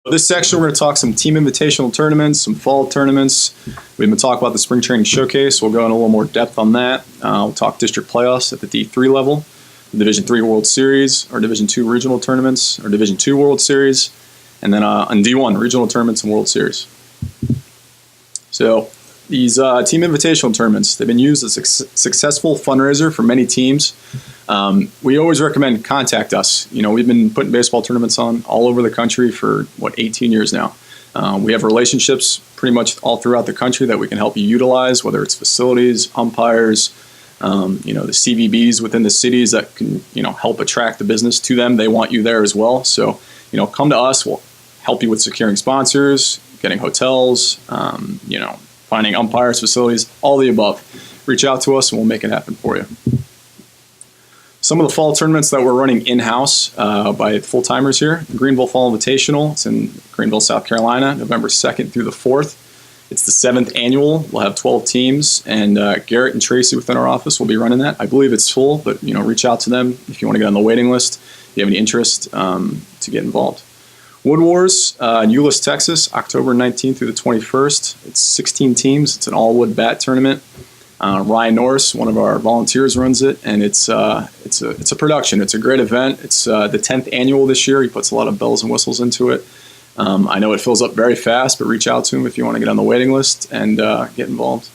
This section, we're going to talk some team invitational tournaments, some fall tournaments. We've been talking about the spring training showcase. We'll go in a little more depth on that. We'll talk district playoffs at the D3 level, the Division III World Series, our Division II regional tournaments, our Division II World Series, and then on D1, regional tournaments and World Series. So these team invitational tournaments, they've been used as a successful fundraiser for many teams. We always recommend contact us. You know, we've been putting baseball tournaments on all over the country for, 18 years now. We have relationships pretty much all throughout the country that we can help you utilize, whether it's facilities, umpires, the CVBs within the cities that can, help attract the business to them. They want you there as well. So, come to us. We'll help you with securing sponsors, getting hotels, finding umpires, facilities, all the above. Reach out to us and we'll make it happen for you. Some of the fall tournaments that we're running in-house by full-timers here, the Greenville Fall Invitational. It's in Greenville, South Carolina, November 2nd through the 4th. It's the 7th annual. We'll have 12 teams, and Garrett and Tracy within our office will be running that. I believe it's full, but reach out to them if you want to get on the waiting list, if you have any interest to get involved. Wood Wars in Euless, Texas, October 19th through the 21st. It's 16 teams. It's an all-wood bat tournament. Ryan Norris, one of our volunteers, runs it, and it's a production. It's a great event. It's the 10th annual this year. He puts a lot of bells and whistles into it. I know it fills up very fast, but reach out to him if you want to get on the waiting list and get involved.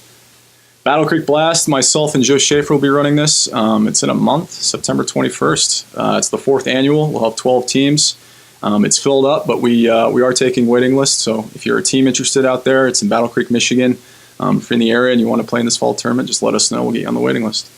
Battle Creek Blast, myself and Joe Schaefer will be running this. It's in a month, September 21st. It's the 4th annual. We'll have 12 teams. It's filled up, but we are taking waiting lists. So if you're a team interested out there, it's in Battle Creek, Michigan. If you're in the area and you want to play in this fall tournament, just let us know. We'll get you on the waiting list.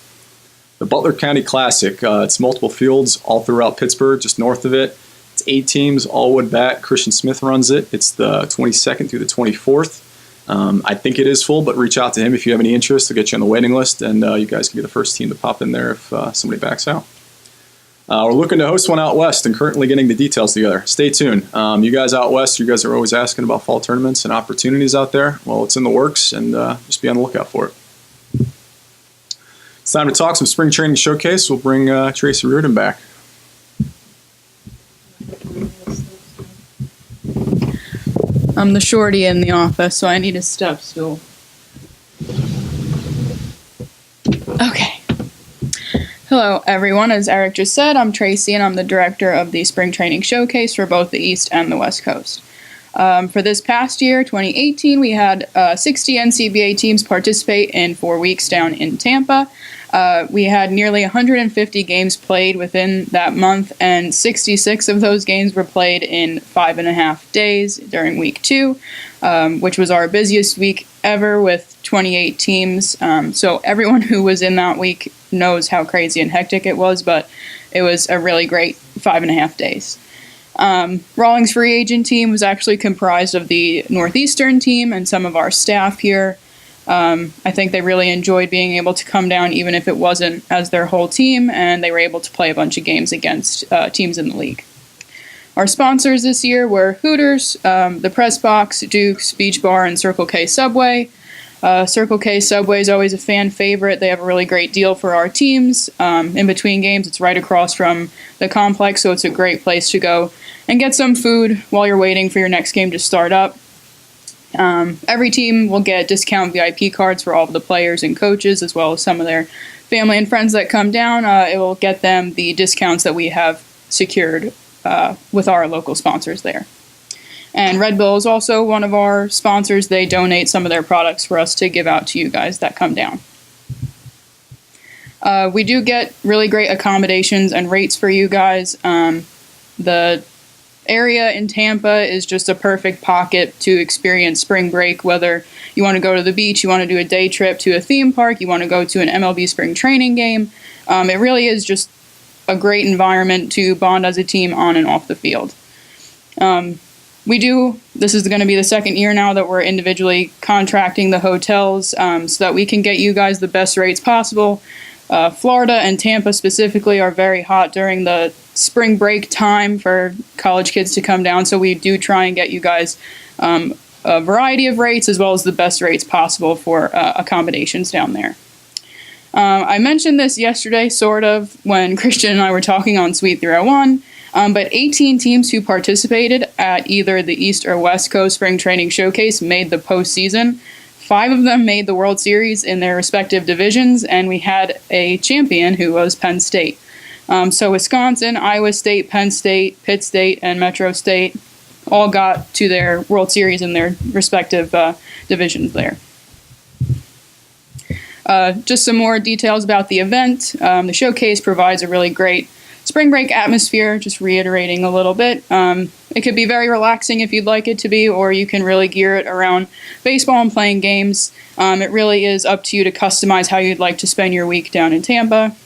The Butler County Classic. It's multiple fields all throughout Pittsburgh, just north of it. It's 8 teams, all wood bat. Christian Smith runs it. It's the 22nd through the 24th. I think it is full, but reach out to him if you have any interest. We'll get you on the waiting list, and you guys can be the first team to pop in there if somebody backs out. We're looking to host one out west and currently getting the details together. Stay tuned. You guys out west, you guys are always asking about fall tournaments and opportunities out there. Well, it's in the works, and just be on the lookout for it. It's time to talk some spring training showcase. We'll bring Tracy Reardon back. I'm the shorty in the office, so I need a step stool. Okay. Hello, everyone. As Eric just said, I'm Tracy, and I'm the director of the Spring Training Showcase for both the East and the West Coast. For this past year, 2018, we had 60 NCBA teams participate in 4 weeks down in Tampa. We had nearly 150 games played within that month, and 66 of those games were played in 5.5 days during week 2, which was our busiest week ever with 28 teams. So everyone who was in that week knows how crazy and hectic it was, but it was a really great 5.5 days. Rawlings free agent team was actually comprised of the Northeastern team and some of our staff here. I think they really enjoyed being able to come down even if it wasn't as their whole team, and they were able to play a bunch of games against teams in the league. Our sponsors this year were Hooters, the Press Box, Duke's, Beach Bar, and Circle K Subway. Circle K Subway is always a fan favorite. They have a really great deal for our teams. In between games, it's right across from the complex, so it's a great place to go and get some food while you're waiting for your next game to start up. Every team will get discount VIP cards for all of the players and coaches, as well as some of their family and friends that come down. It will get them the discounts that we have secured with our local sponsors there. And Red Bull is also one of our sponsors. They donate some of their products for us to give out to you guys that come down. We do get really great accommodations and rates for you guys. The area in Tampa is just a perfect pocket to experience spring break, whether you want to go to the beach, you want to do a day trip to a theme park, you want to go to an MLB spring training game. It really is just a great environment to bond as a team on and off the field. This is going to be the second year now that we're individually contracting the hotels so that we can get you guys the best rates possible. Florida and Tampa specifically are very hot during the spring break time for college kids to come down, so we do try and get you guys a variety of rates as well as the best rates possible for accommodations down there. I mentioned this yesterday, sort of, when Christian and I were talking on Suite 301. But 18 teams who participated at either the East or West Coast Spring Training Showcase made the postseason. 5 of them made the World Series in their respective divisions, and we had a champion who was Penn State. So Wisconsin, Iowa State, Penn State, Pitt State, and Metro State all got to their World Series in their respective divisions there. Just some more details about the event. The showcase provides a really great spring break atmosphere, just reiterating a little bit. It could be very relaxing if you'd like it to be, or you can really gear it around baseball and playing games. It really is up to you to customize how you'd like to spend your week down in Tampa.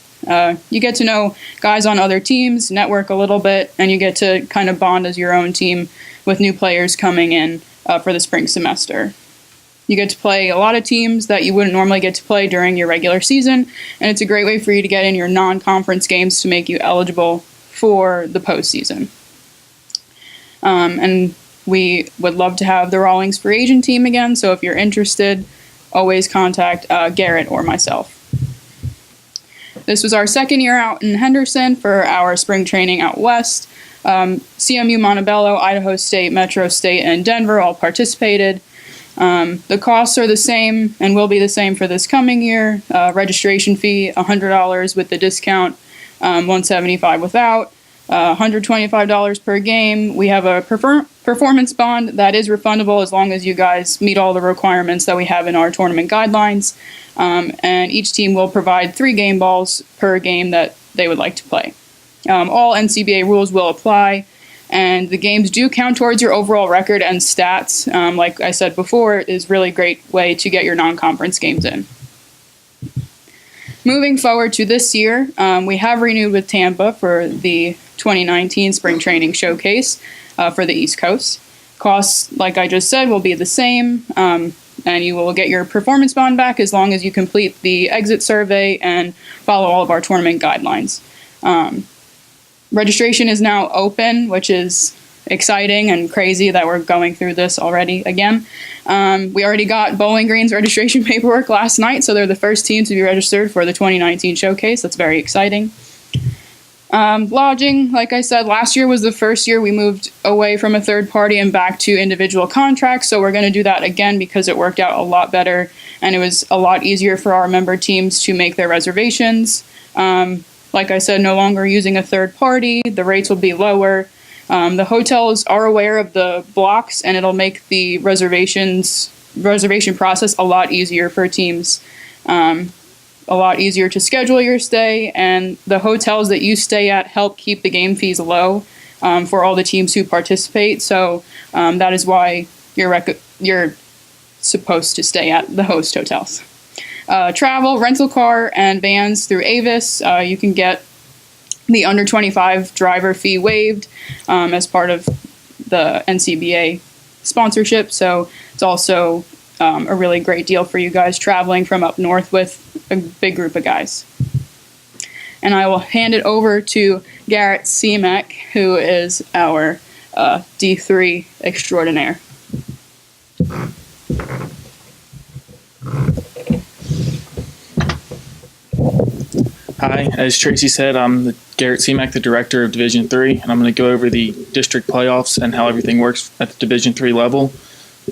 You get to know guys on other teams, network a little bit, and you get to kind of bond as your own team with new players coming in for the spring semester. You get to play a lot of teams that you wouldn't normally get to play during your regular season, and it's a great way for you to get in your non-conference games to make you eligible for the postseason. And we would love to have the Rawlings free agent team again, so if you're interested, always contact Garrett or myself. This was our second year out in Henderson for our spring training out west. CMU, Montebello, Idaho State, Metro State, and Denver all participated. The costs are the same and will be the same for this coming year. Registration fee, $100 with the discount, $175 without, $125 per game. We have a performance bond that is refundable as long as you guys meet all the requirements that we have in our tournament guidelines. And each team will provide 3 game balls per game that they would like to play. All NCBA rules will apply, and the games do count towards your overall record and stats. Like I said before, it is really a great way to get your non-conference games in. Moving forward to this year, we have renewed with Tampa for the 2019 Spring Training Showcase for the East Coast. Costs, like I just said, will be the same, and you will get your performance bond back as long as you complete the exit survey and follow all of our tournament guidelines. Registration is now open, which is exciting and crazy that we're going through this already again. We already got Bowling Green's registration paperwork last night, so they're the first team to be registered for the 2019 showcase. That's very exciting. Lodging, like I said, last year was the first year we moved away from a third party and back to individual contracts, so we're going to do that again because it worked out a lot better and it was a lot easier for our member teams to make their reservations. Like I said, no longer using a third party, the rates will be lower. The hotels are aware of the blocks, and it'll make the reservation process a lot easier for teams. A lot easier to schedule your stay, and the hotels that you stay at help keep the game fees low for all the teams who participate. So that is why you're supposed to stay at the host hotels. Travel, rental car, and vans through Avis. You can get the under 25 driver fee waived as part of the NCBA sponsorship. So it's also a really great deal for you guys traveling from up north with a big group of guys. And I will hand it over to Garrett Seamek, who is our D3 extraordinaire. Hi, as Tracy said, I'm Garrett Seamek, the director of Division III, and I'm going to go over the district playoffs and how everything works at the Division III level.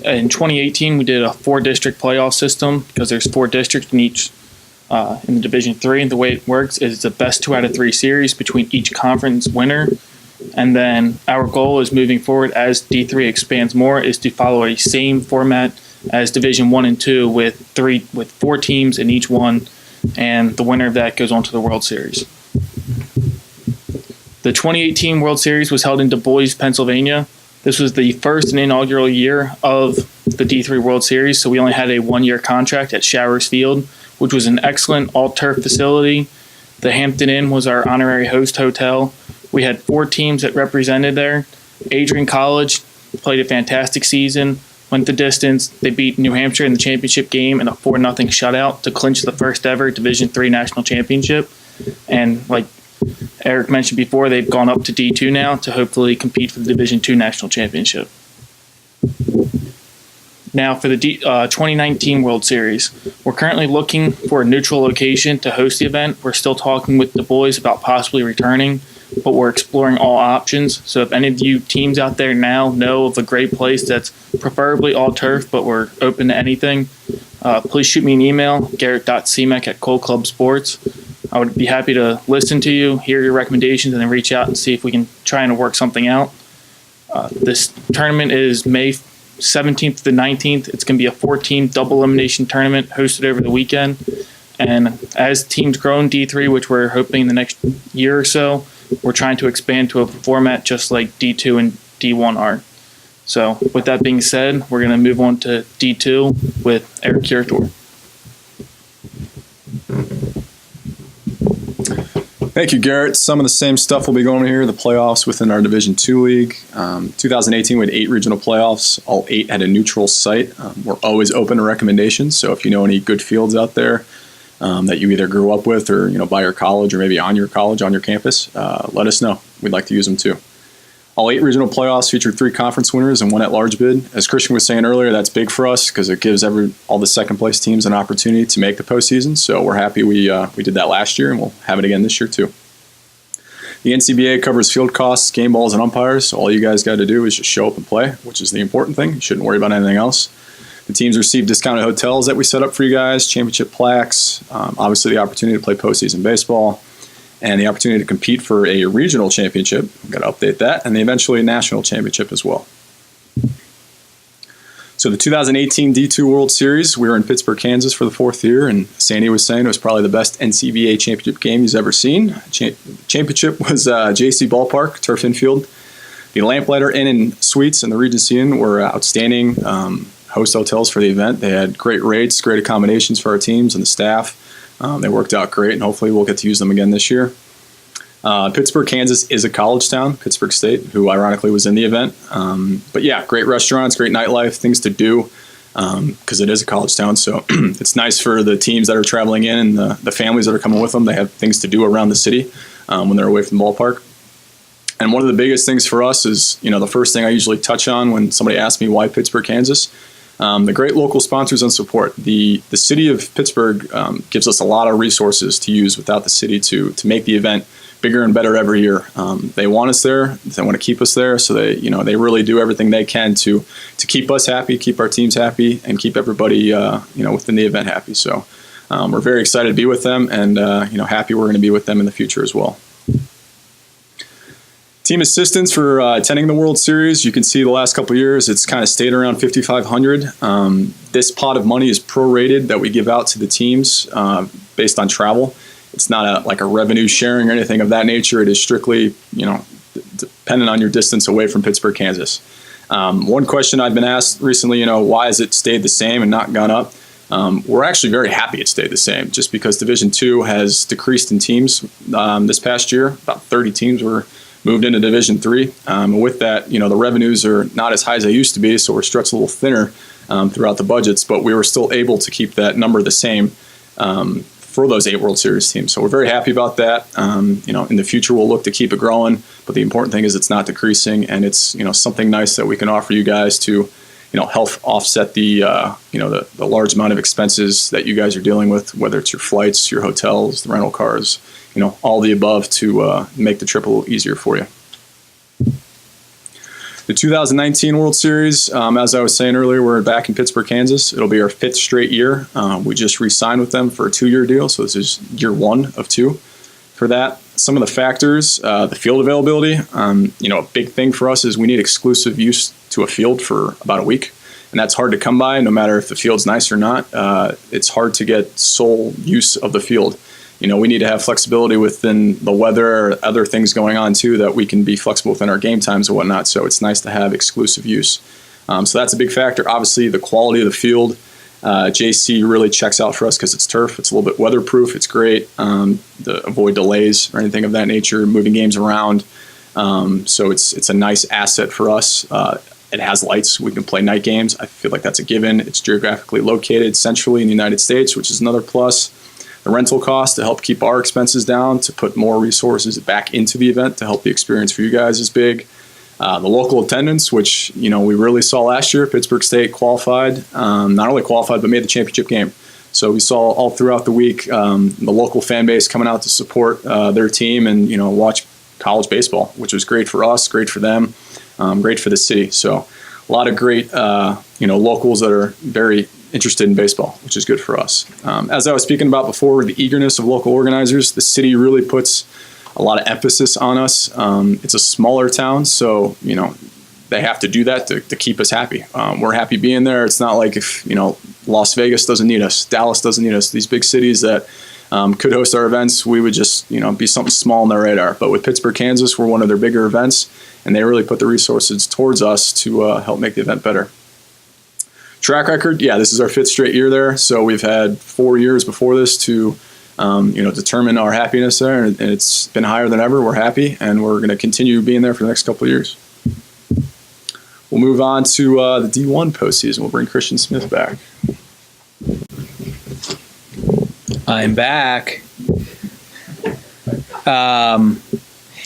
In 2018, we did a 4-district playoff system because there's 4 districts in each in the Division III. And the way it works is it's a best 2 out of 3 series between each conference winner. And then our goal is moving forward as D3 expands more is to follow a same format as Division I and II with 4 teams in each one, and the winner of that goes on to the World Series. The 2018 World Series was held in Du Bois, Pennsylvania. This was the first and inaugural year of the D3 World Series, so we only had a 1-year contract at Showers Field, which was an excellent all-turf facility. The Hampton Inn was our honorary host hotel. We had 4 teams that represented there. Adrian College played a fantastic season, went the distance. They beat New Hampshire in the championship game in a 4-0 shutout to clinch the first ever Division III national championship. And like Eric mentioned before, they've gone up to D2 now to hopefully compete for the Division II national championship. Now for the 2019 World Series, we're currently looking for a neutral location to host the event. We're still talking with the boys about possibly returning, but we're exploring all options. So if any of you teams out there now know of a great place that's preferably all turf, but we're open to anything, please shoot me an email, garrett.cmac@coldclubsports. I would be happy to listen to you, hear your recommendations, and then reach out and see if we can try and work something out. This tournament is May 17th to the 19th. It's going to be a 4-team double elimination tournament hosted over the weekend. And as teams grow in D3, which we're hoping in the next year or so, we're trying to expand to a format just like D2 and D1 are. So with that being said, we're going to move on to D2 with Eric Curator. Thank you, Garrett. Some of the same stuff will be going on here. The playoffs within our Division II league. 2018, we had 8 regional playoffs. All 8 had a neutral site. We're always open to recommendations. So if you know any good fields out there that you either grew up with or by your college or maybe on your college, on your campus, let us know. We'd like to use them too. All 8 regional playoffs featured 3 conference winners and 1 at-large bid. As Christian was saying earlier, that's big for us because it gives all the second-place teams an opportunity to make the postseason. So we're happy we did that last year, and we'll have it again this year too. The NCBA covers field costs, game balls, and umpires. So all you guys got to do is just show up and play, which is the important thing. You shouldn't worry about anything else. The teams receive discounted hotels that we set up for you guys, championship plaques, obviously the opportunity to play postseason baseball, and the opportunity to compete for a regional championship. We've got to update that, and eventually a national championship as well. So the 2018 D2 World Series, we were in Pittsburgh, Kansas for the 4th year, and Sandy was saying it was probably the best NCBA championship game he's ever seen. Championship was JC Ballpark, turf infield. The Lamplighter Inn and Suites and the Regency Inn were outstanding host hotels for the event. They had great rates, great accommodations for our teams and the staff. They worked out great, and hopefully we'll get to use them again this year. Pittsburgh, Kansas is a college town, Pittsburgh State, who ironically was in the event. But yeah, great restaurants, great nightlife, things to do because it is a college town. So it's nice for the teams that are traveling in and the families that are coming with them. They have things to do around the city when they're away from the ballpark. And one of the biggest things for us is, the first thing I usually touch on when somebody asks me why Pittsburgh, Kansas, the great local sponsors and support. The city of Pittsburgh gives us a lot of resources to use without the city to make the event bigger and better every year. They want us there. They want to keep us there. So they really do everything they can to keep us happy, keep our teams happy, and keep everybody, within the event happy. So we're very excited to be with them, and happy we're going to be with them in the future as well. Team assistance for attending the World Series. You can see the last couple of years, it's kind of stayed around $5,500. This pot of money is prorated that we give out to the teams based on travel. It's not like a revenue sharing or anything of that nature. It is strictly, dependent on your distance away from Pittsburgh, Kansas. One question I've been asked recently, why has it stayed the same and not gone up? We're actually very happy it stayed the same, just because Division II has decreased in teams this past year. About 30 teams were moved into Division III. And with that, the revenues are not as high as they used to be, so we're stretched a little thinner throughout the budgets, but we were still able to keep that number the same for those 8 World Series teams. So we're very happy about that. In the future, we'll look to keep it growing, but the important thing is it's not decreasing, and it's, something nice that we can offer you guys to, help offset the large amount of expenses that you guys are dealing with, whether it's your flights, your hotels, the rental cars, all the above to make the trip a little easier for you. The 2019 World Series, as I was saying earlier, we're back in Pittsburgh, Kansas. It'll be our 5th straight year. We just re-signed with them for a 2-year deal, so this is year 1 of 2 for that. Some of the factors, the field availability, a big thing for us is we need exclusive use to a field for about a week, and that's hard to come by no matter if the field's nice or not. It's hard to get sole use of the field. We need to have flexibility within the weather or other things going on too, that we can be flexible within our game times and whatnot. So it's nice to have exclusive use. So that's a big factor. Obviously, the quality of the field, JC really checks out for us because it's turf. It's a little bit weatherproof. It's great to avoid delays or anything of that nature, moving games around. So it's a nice asset for us. It has lights. We can play night games. I feel like that's a given. It's geographically located centrally in the United States, which is another plus. The rental cost to help keep our expenses down, to put more resources back into the event to help the experience for you guys is big. The local attendance, which we really saw last year. Pittsburgh State qualified, not only qualified, but made the championship game. So we saw all throughout the week the local fan base coming out to support their team and watch college baseball, which was great for us, great for them, great for the city. So a lot of great, locals that are very interested in baseball, which is good for us. As I was speaking about before, the eagerness of local organizers, the city really puts a lot of emphasis on us. It's a smaller town, so, they have to do that to keep us happy. We're happy being there. It's not like if, Las Vegas doesn't need us, Dallas doesn't need us. These big cities that could host our events, we would just, be something small on their radar. But with Pittsburgh, Kansas, we're one of their bigger events, and they really put the resources towards us to help make the event better. Track record, this is our 5th straight year there. So we've had 4 years before this to, determine our happiness there, and it's been higher than ever. We're happy, and we're going to continue being there for the next couple of years. We'll move on to the D1 postseason. We'll bring Christian Smith back. I'm back. We're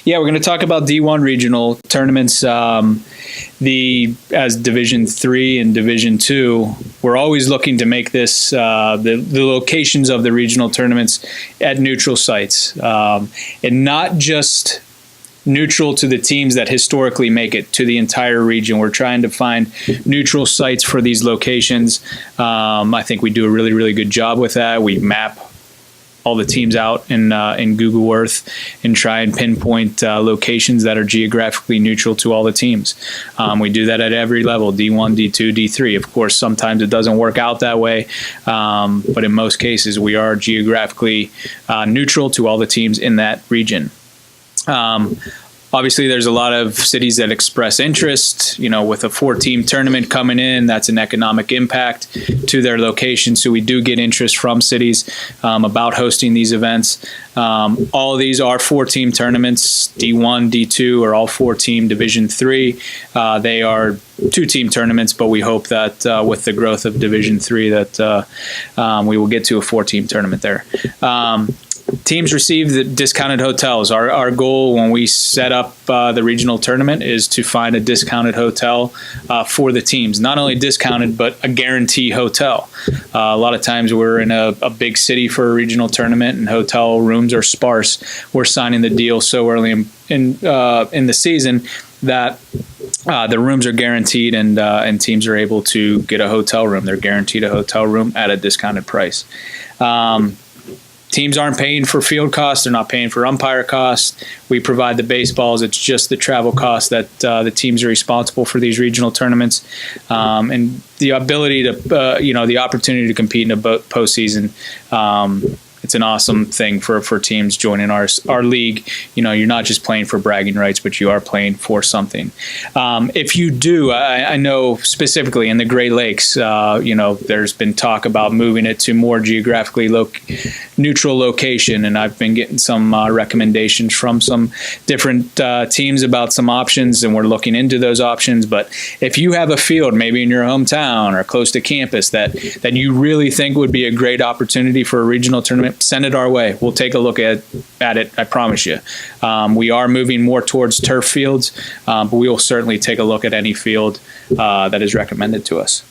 going to talk about D1 regional tournaments. As Division 3 and Division 2, we're always looking to make this the locations of the regional tournaments at neutral sites, and not just neutral to the teams that historically make it to the entire region. We're trying to find neutral sites for these locations. I think we do a really, really good job with that. We map all the teams out in Google Earth and try and pinpoint locations that are geographically neutral to all the teams. We do that at every level, D1, D2, D3. Of course, sometimes it doesn't work out that way, but in most cases, we are geographically neutral to all the teams in that region. Obviously, there's a lot of cities that express interest. With a 4-team tournament coming in, that's an economic impact to their location. So we do get interest from cities about hosting these events. All of these are 4-team tournaments. D1, D2 are all 4-team. Division 3, they are 2-team tournaments, but we hope that with the growth of Division 3 that we will get to a 4-team tournament there. Teams receive the discounted hotels. Our goal when we set up the regional tournament is to find a discounted hotel for the teams. Not only discounted, but a guarantee hotel. A lot of times we're in a big city for a regional tournament and hotel rooms are sparse. We're signing the deal so early in the season that the rooms are guaranteed and teams are able to get a hotel room. They're guaranteed a hotel room at a discounted price. Teams aren't paying for field costs. They're not paying for umpire costs. We provide the baseballs. It's just the travel costs that the teams are responsible for these regional tournaments. And the ability to, the opportunity to compete in a postseason, it's an awesome thing for teams joining our league. You're not just playing for bragging rights, but you are playing for something. If you do, I know specifically in the Great Lakes, there's been talk about moving it to more geographically neutral location, and I've been getting some recommendations from some different teams about some options, and we're looking into those options. But if you have a field, maybe in your hometown or close to campus, that you really think would be a great opportunity for a regional tournament, send it our way. We'll take a look at it, I promise you. We are moving more towards turf fields, but we will certainly take a look at any field that is recommended to us.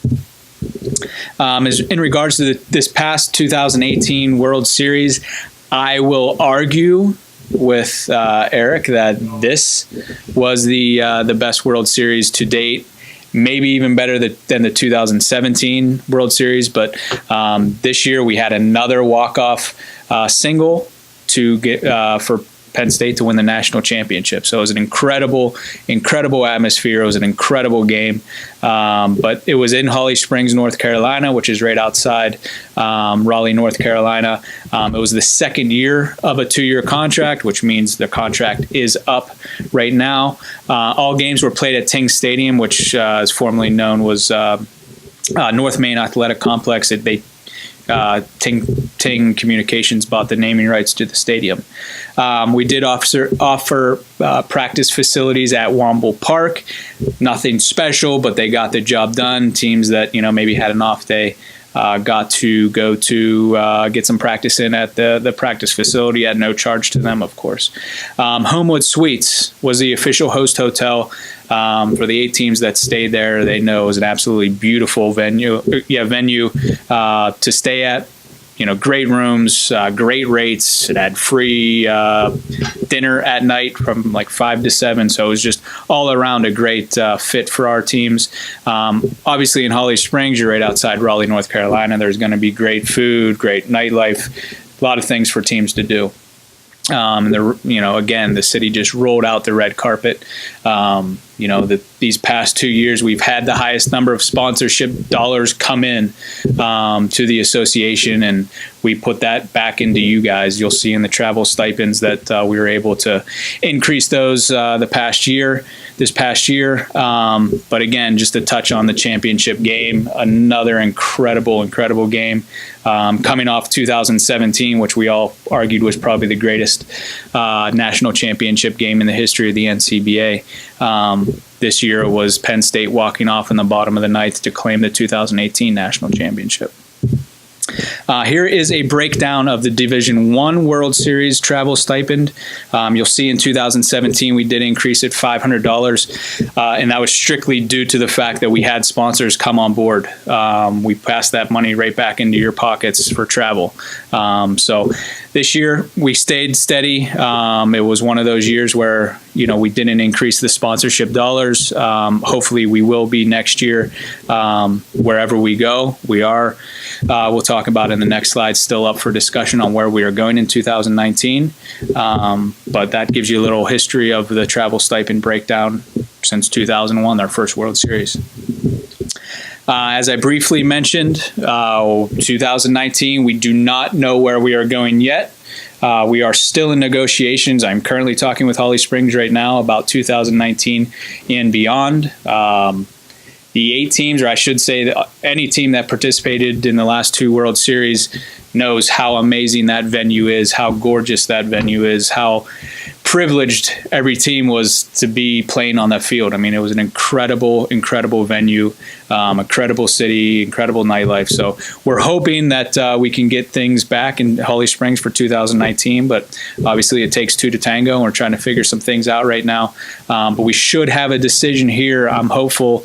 In regards to this past 2018 World Series, I will argue with Eric that this was the best World Series to date. Maybe even better than the 2017 World Series, but this year we had another walk-off single to get for Penn State to win the national championship. So it was an incredible atmosphere. It was an incredible game. But it was in Holly Springs, North Carolina, which is right outside Raleigh, North Carolina. It was the second year of a 2-year contract, which means the contract is up right now. All games were played at Ting Stadium, which is formerly known was North Main Athletic Complex. Ting Communications bought the naming rights to the stadium. We did offer practice facilities at Womble Park. Nothing special, but they got the job done. Teams that maybe had an off day got to go to get some practice in at the practice facility at no charge to them, of course. Homewood Suites was the official host hotel for the 8 teams that stayed there. They know it was an absolutely beautiful venue to stay at. great rooms, great rates. It had free dinner at night from like 5 to 7. So it was just all around a great fit for our teams. Obviously in Holly Springs, you're right outside Raleigh, North Carolina. There's going to be great food, great nightlife, a lot of things for teams to do. Again, the city just rolled out the red carpet. These past 2 years, we've had the highest number of sponsorship dollars come in to the association, and we put that back into you guys. You'll see in the travel stipends that we were able to increase those this past year. But again, just to touch on the championship game, another incredible game. Coming off 2017, which we all argued was probably the greatest national championship game in the history of the NCBA. This year it was Penn State walking off in the bottom of the ninth to claim the 2018 national championship. Here is a breakdown of the Division I World Series travel stipend. You'll see in 2017 we did increase it $500, and that was strictly due to the fact that we had sponsors come on board. We passed that money right back into your pockets for travel. So this year we stayed steady. It was one of those years where we didn't increase the sponsorship dollars. Hopefully we will be next year. Wherever we go, we are. We'll talk about in the next slide, still up for discussion on where we are going in 2019. But that gives you a little history of the travel stipend breakdown since 2001, our first World Series. As I briefly mentioned, 2019, we do not know where we are going yet. We are still in negotiations. I'm currently talking with Holly Springs right now about 2019 and beyond. The 8 teams, or I should say any team that participated in the last 2 World Series, knows how amazing that venue is, how gorgeous that venue is, how privileged every team was to be playing on that field. I mean, it was an incredible venue, incredible city, incredible nightlife. So we're hoping that we can get things back in Holly Springs for 2019, but obviously it takes 2 to tango, and we're trying to figure some things out right now. But we should have a decision here, I'm hopeful,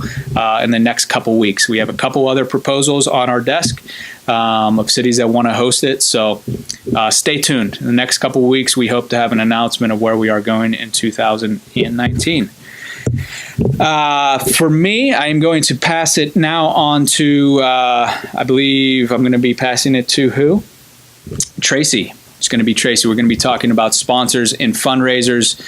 in the next couple weeks. We have a couple other proposals on our desk of cities that want to host it. So stay tuned. In the next couple of weeks, we hope to have an announcement of where we are going in 2019. For me, I'm going to pass it now on to, I believe I'm going to be passing it to who? Tracy. It's going to be Tracy. We're going to be talking about sponsors and fundraisers.